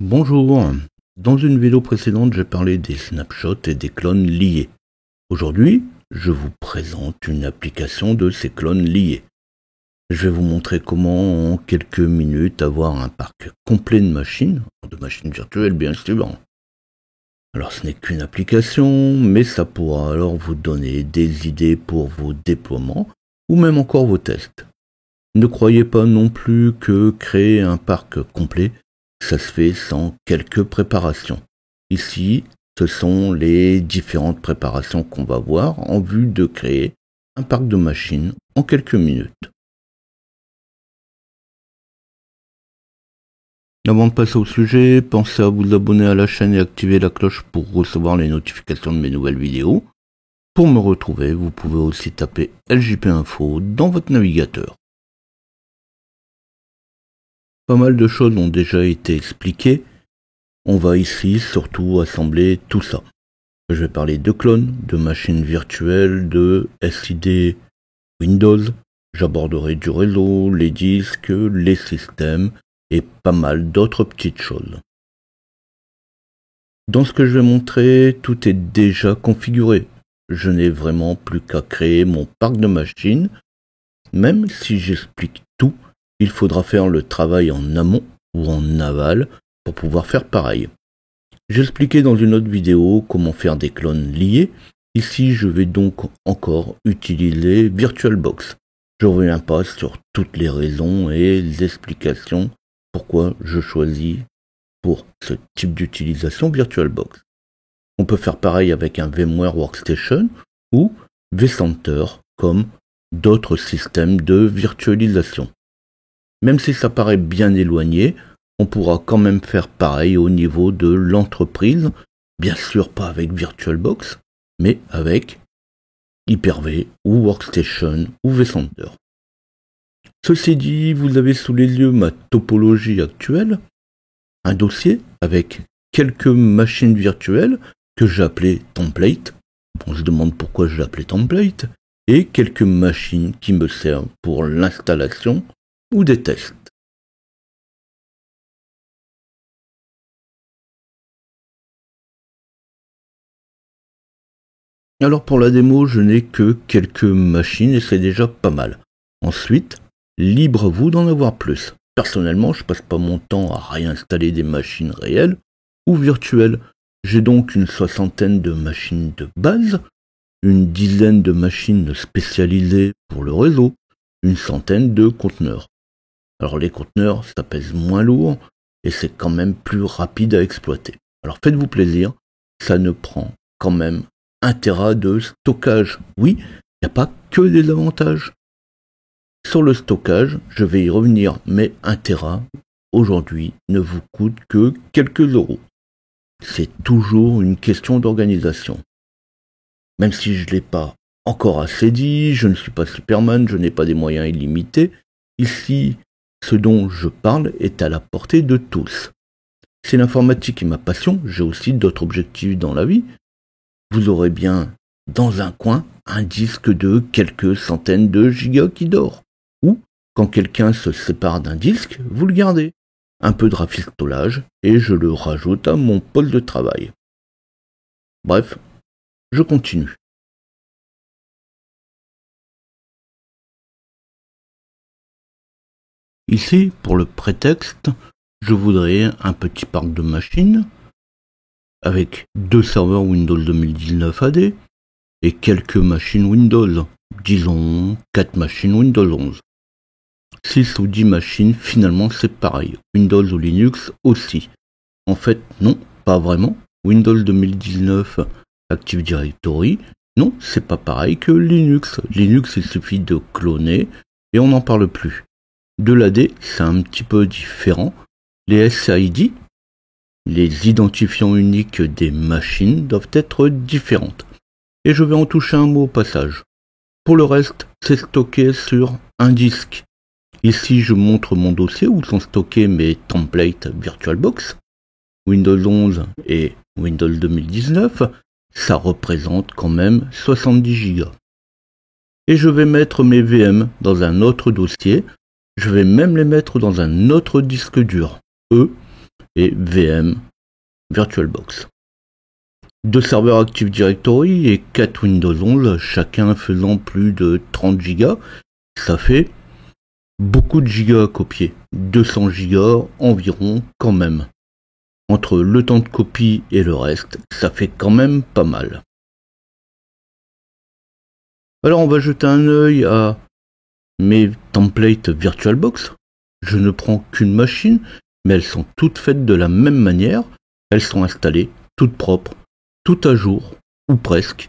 Bonjour, dans une vidéo précédente j'ai parlé des snapshots et des clones liés. Aujourd'hui, je vous présente une application de ces clones liés. Je vais vous montrer comment en quelques minutes avoir un parc complet de machines virtuelles bien sûr. Alors ce n'est qu'une application, mais ça pourra alors vous donner des idées pour vos déploiements ou même encore vos tests. Ne croyez pas non plus que créer un parc complet, ça se fait sans quelques préparations. Ici, ce sont les différentes préparations qu'on va voir en vue de créer un parc de machines en quelques minutes. Avant de passer au sujet, pensez à vous abonner à la chaîne et activer la cloche pour recevoir les notifications de mes nouvelles vidéos. Pour me retrouver, vous pouvez aussi taper LJP Info dans votre navigateur. Pas mal de choses ont déjà été expliquées. On va ici surtout assembler tout ça. Je vais parler de clones, de machines virtuelles, de SID Windows. J'aborderai du réseau, les disques, les systèmes et pas mal d'autres petites choses. Dans ce que je vais montrer, tout est déjà configuré. Je n'ai vraiment plus qu'à créer mon parc de machines. Même si j'explique tout, il faudra faire le travail en amont ou en aval pour pouvoir faire pareil. J'expliquais dans une autre vidéo comment faire des clones liés. Ici, je vais donc encore utiliser VirtualBox. Je ne reviens pas sur toutes les raisons et les explications pourquoi je choisis pour ce type d'utilisation VirtualBox. On peut faire pareil avec un VMware Workstation ou vCenter comme d'autres systèmes de virtualisation. Même si ça paraît bien éloigné, on pourra quand même faire pareil au niveau de l'entreprise, bien sûr pas avec VirtualBox, mais avec Hyper-V ou Workstation ou vCenter. Ceci dit, vous avez sous les yeux ma topologie actuelle, un dossier avec quelques machines virtuelles que j'ai appelées template. On se demande pourquoi je l'ai appelé template, et quelques machines qui me servent pour l'installation ou des tests. Alors pour la démo, je n'ai que quelques machines et c'est déjà pas mal. Ensuite, libre à vous d'en avoir plus. Personnellement, je passe pas mon temps à réinstaller des machines réelles ou virtuelles. J'ai donc une soixantaine de machines de base, une dizaine de machines spécialisées pour le réseau, une centaine de conteneurs. Alors les conteneurs, ça pèse moins lourd et c'est quand même plus rapide à exploiter. Alors faites-vous plaisir, ça ne prend quand même 1 Tera de stockage. Oui, il n'y a pas que des avantages. Sur le stockage, je vais y revenir, mais 1 Tera aujourd'hui ne vous coûte que quelques euros. C'est toujours une question d'organisation. Même si je ne l'ai pas encore assez dit, je ne suis pas Superman, je n'ai pas des moyens illimités. Ici, ce dont je parle est à la portée de tous. C'est l'informatique et ma passion, j'ai aussi d'autres objectifs dans la vie. Vous aurez bien, dans un coin, un disque de quelques centaines de gigas qui dort. Ou, quand quelqu'un se sépare d'un disque, vous le gardez. Un peu de rafistolage, et je le rajoute à mon poste de travail. Bref, je continue. Ici, pour le prétexte, je voudrais un petit parc de machines avec 2 serveurs Windows 2019 AD et quelques machines Windows, disons 4 machines Windows 11. 6 ou 10 machines, finalement c'est pareil, Windows ou Linux aussi. En fait, non, pas vraiment. Windows 2019 Active Directory, non, c'est pas pareil que Linux. Linux, il suffit de cloner et on n'en parle plus. De l'AD, c'est un petit peu différent. Les SID, les identifiants uniques des machines, doivent être différentes. Et je vais en toucher un mot au passage. Pour le reste, c'est stocké sur un disque. Ici, je montre mon dossier où sont stockés mes templates VirtualBox. Windows 11 et Windows 2019, ça représente quand même 70 Go. Et je vais mettre mes VM dans un autre dossier. Je vais même les mettre dans un autre disque dur. Eux, et VM VirtualBox. 2 serveurs Active Directory et 4 Windows 11, chacun faisant plus de 30 Go. Ça fait beaucoup de gigas à copier, 200 Go environ quand même. Entre le temps de copie et le reste, ça fait quand même pas mal. Alors on va jeter un œil à mes templates VirtualBox. Je ne prends qu'une machine, mais elles sont toutes faites de la même manière. Elles sont installées, toutes propres, toutes à jour, ou presque.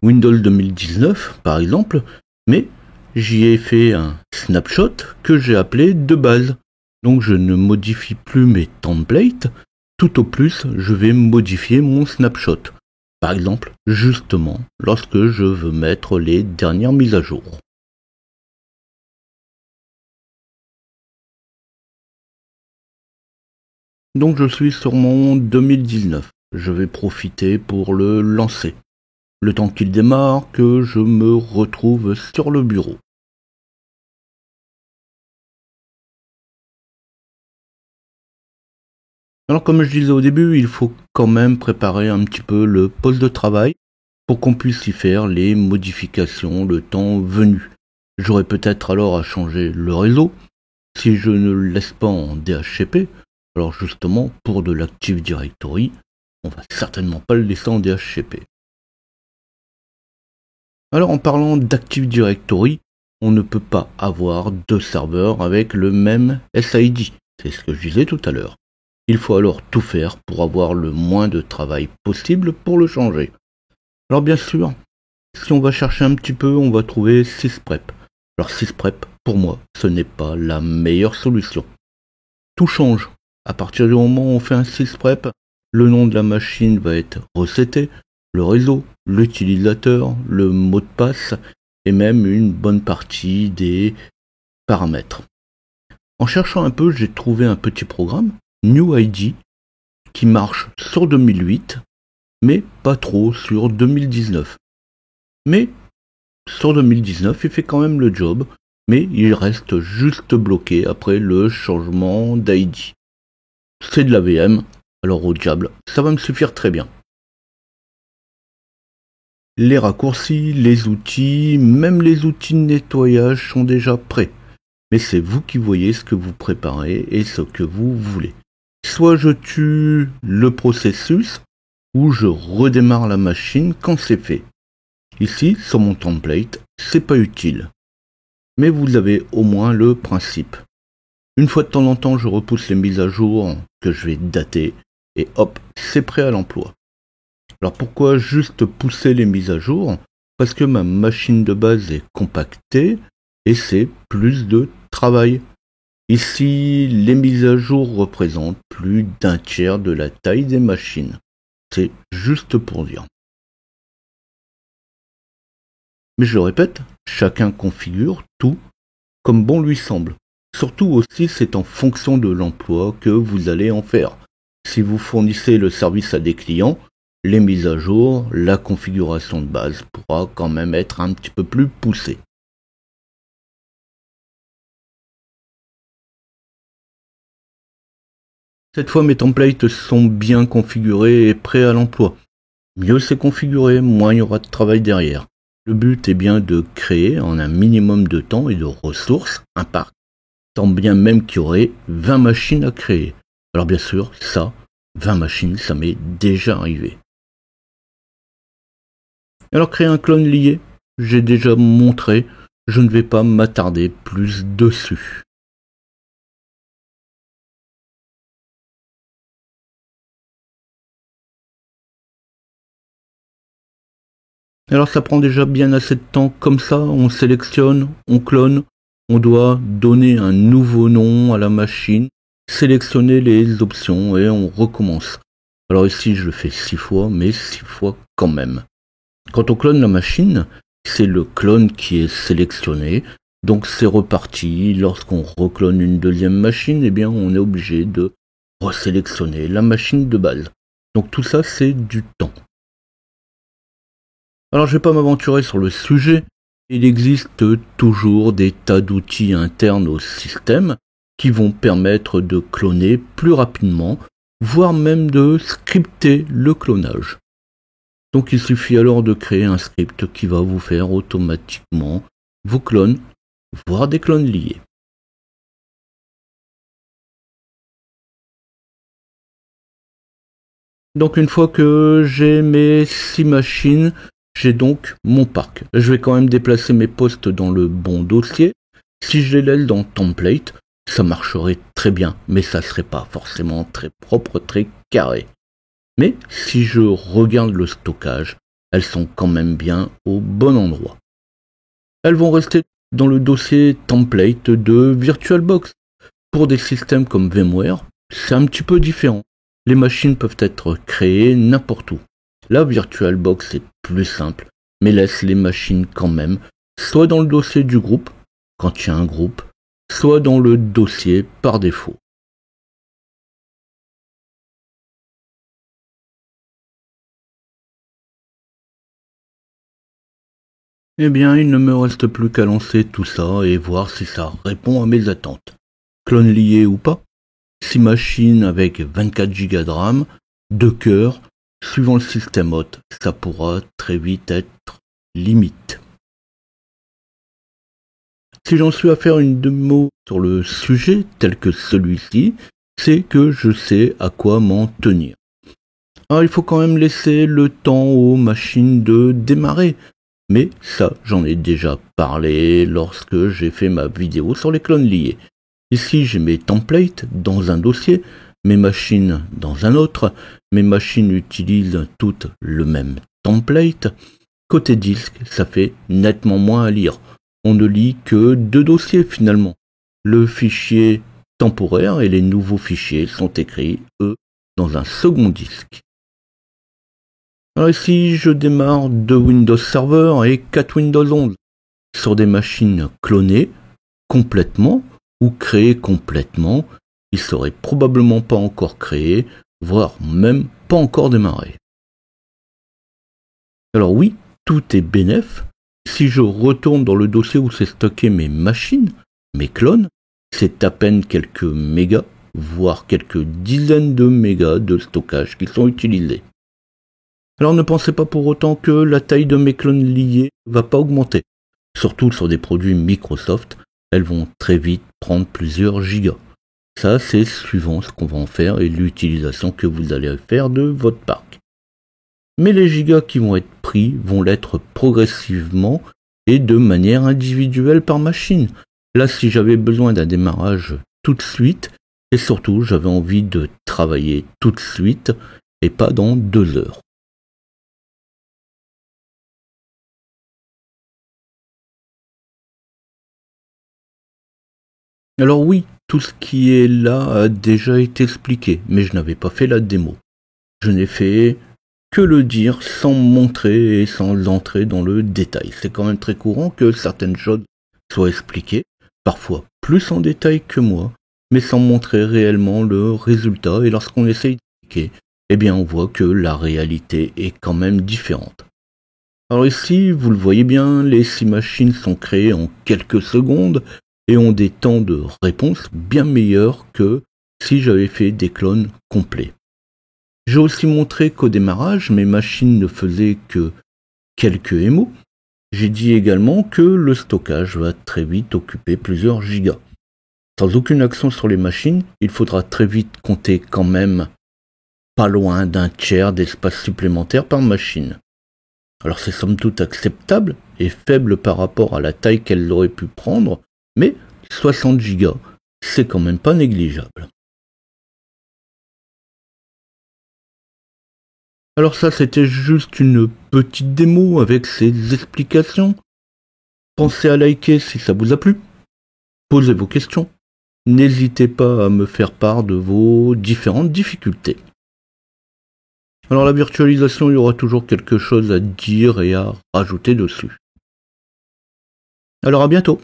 Windows 2019 par exemple, mais j'y ai fait un snapshot que j'ai appelé de base. Donc je ne modifie plus mes templates, tout au plus je vais modifier mon snapshot. Par exemple, justement, lorsque je veux mettre les dernières mises à jour. Donc je suis sur mon 2019. Je vais profiter pour le lancer. Le temps qu'il démarre, que je me retrouve sur le bureau. Alors comme je disais au début, il faut quand même préparer un petit peu le poste de travail pour qu'on puisse y faire les modifications le temps venu. J'aurai peut-être alors à changer le réseau si je ne le laisse pas en DHCP. Alors justement, pour de l'Active Directory, on va certainement pas le laisser en DHCP. Alors en parlant d'Active Directory, on ne peut pas avoir 2 serveurs avec le même SID. C'est ce que je disais tout à l'heure. Il faut alors tout faire pour avoir le moins de travail possible pour le changer. Alors bien sûr, si on va chercher un petit peu, on va trouver Sysprep. Alors Sysprep, pour moi, ce n'est pas la meilleure solution. Tout change. À partir du moment où on fait un Sysprep, le nom de la machine va être reseté, le réseau, l'utilisateur, le mot de passe et même une bonne partie des paramètres. En cherchant un peu, j'ai trouvé un petit programme, NewID, qui marche sur 2008, mais pas trop sur 2019. Mais sur 2019, il fait quand même le job, mais il reste juste bloqué après le changement d'ID. C'est de la VM, alors au diable, ça va me suffire très bien. Les raccourcis, les outils, même les outils de nettoyage sont déjà prêts. Mais c'est vous qui voyez ce que vous préparez et ce que vous voulez. Soit je tue le processus, ou je redémarre la machine quand c'est fait. Ici, sur mon template, c'est pas utile. Mais vous avez au moins le principe. Une fois de temps en temps, je repousse les mises à jour que je vais dater, et hop, c'est prêt à l'emploi. Alors pourquoi juste pousser les mises à jour? Parce que ma machine de base est compactée, et c'est plus de travail. Ici, les mises à jour représentent plus d'un tiers de la taille des machines. C'est juste pour dire. Mais je le répète, chacun configure tout comme bon lui semble. Surtout aussi, c'est en fonction de l'emploi que vous allez en faire. Si vous fournissez le service à des clients, les mises à jour, la configuration de base pourra quand même être un petit peu plus poussée. Cette fois, mes templates sont bien configurés et prêts à l'emploi. Mieux c'est configuré, moins il y aura de travail derrière. Le but est bien de créer en un minimum de temps et de ressources un parc, tant bien même qu'il y aurait 20 machines à créer. Alors bien sûr, 20 machines, ça m'est déjà arrivé. Alors créer un clone lié, j'ai déjà montré, je ne vais pas m'attarder plus dessus. Alors ça prend déjà bien assez de temps comme ça, on sélectionne, on clone, on doit donner un nouveau nom à la machine, sélectionner les options et on recommence. Alors ici je le fais 6 fois, mais 6 fois quand même. Quand on clone la machine, c'est le clone qui est sélectionné, donc c'est reparti. Lorsqu'on reclone une deuxième machine, eh bien on est obligé de resélectionner la machine de base. Donc tout ça c'est du temps. Alors je vais pas m'aventurer sur le sujet, il existe toujours des tas d'outils internes au système qui vont permettre de cloner plus rapidement voire même de scripter le clonage. Donc il suffit alors de créer un script qui va vous faire automatiquement vos clones, voire des clones liés. Donc une fois que j'ai mes 6 machines, j'ai donc mon parc. Je vais quand même déplacer mes postes dans le bon dossier. Si je les laisse dans template, ça marcherait très bien, mais ça serait pas forcément très propre, très carré. Mais si je regarde le stockage, elles sont quand même bien au bon endroit. Elles vont rester dans le dossier template de VirtualBox. Pour des systèmes comme VMware, c'est un petit peu différent. Les machines peuvent être créées n'importe où. La VirtualBox est plus simple, mais laisse les machines quand même, soit dans le dossier du groupe, quand il y a un groupe, soit dans le dossier par défaut. Eh bien, il ne me reste plus qu'à lancer tout ça et voir si ça répond à mes attentes. Clone lié ou pas, 6 machines avec 24 Go de RAM, 2 cœurs, suivant le système hôte, ça pourra très vite être limite. Si j'en suis à faire une démo sur le sujet tel que celui-ci, c'est que je sais à quoi m'en tenir. Alors il faut quand même laisser le temps aux machines de démarrer. Mais ça, j'en ai déjà parlé lorsque j'ai fait ma vidéo sur les clones liés. Ici, j'ai mes templates dans un dossier, mes machines dans un autre. Mes machines utilisent toutes le même template. Côté disque, ça fait nettement moins à lire. On ne lit que 2 dossiers finalement. Le fichier temporaire et les nouveaux fichiers sont écrits, eux, dans un second disque. Alors ici, je démarre 2 Windows Server et 4 Windows 11 sur des machines clonées complètement ou créées complètement. Ils seraient probablement pas encore créés, voire même pas encore démarrés. Alors oui, tout est bénef. Si je retourne dans le dossier où c'est stocké mes machines, mes clones, c'est à peine quelques mégas, voire quelques dizaines de mégas de stockage qui sont utilisés. Alors ne pensez pas pour autant que la taille de mes clones liés ne va pas augmenter. Surtout sur des produits Microsoft, elles vont très vite prendre plusieurs gigas. Ça, c'est suivant ce qu'on va en faire et l'utilisation que vous allez faire de votre parc. Mais les gigas qui vont être pris vont l'être progressivement et de manière individuelle par machine. Là, si j'avais besoin d'un démarrage tout de suite, et surtout j'avais envie de travailler tout de suite et pas dans 2 heures. Alors oui, tout ce qui est là a déjà été expliqué, mais je n'avais pas fait la démo. Je n'ai fait que le dire sans montrer et sans entrer dans le détail. C'est quand même très courant que certaines choses soient expliquées, parfois plus en détail que moi, mais sans montrer réellement le résultat. Et lorsqu'on essaye d'expliquer, eh bien on voit que la réalité est quand même différente. Alors ici, vous le voyez bien, les 6 machines sont créées en quelques secondes et ont des temps de réponse bien meilleurs que si j'avais fait des clones complets. J'ai aussi montré qu'au démarrage, mes machines ne faisaient que quelques émaux. J'ai dit également que le stockage va très vite occuper plusieurs gigas. Sans aucune action sur les machines, il faudra très vite compter quand même pas loin d'un tiers d'espace supplémentaire par machine. Alors c'est somme toute acceptable et faible par rapport à la taille qu'elles auraient pu prendre, mais 60 gigas, c'est quand même pas négligeable. Alors ça, c'était juste une petite démo avec ses explications. Pensez à liker si ça vous a plu. Posez vos questions. N'hésitez pas à me faire part de vos différentes difficultés. Alors la virtualisation, il y aura toujours quelque chose à dire et à rajouter dessus. Alors à bientôt.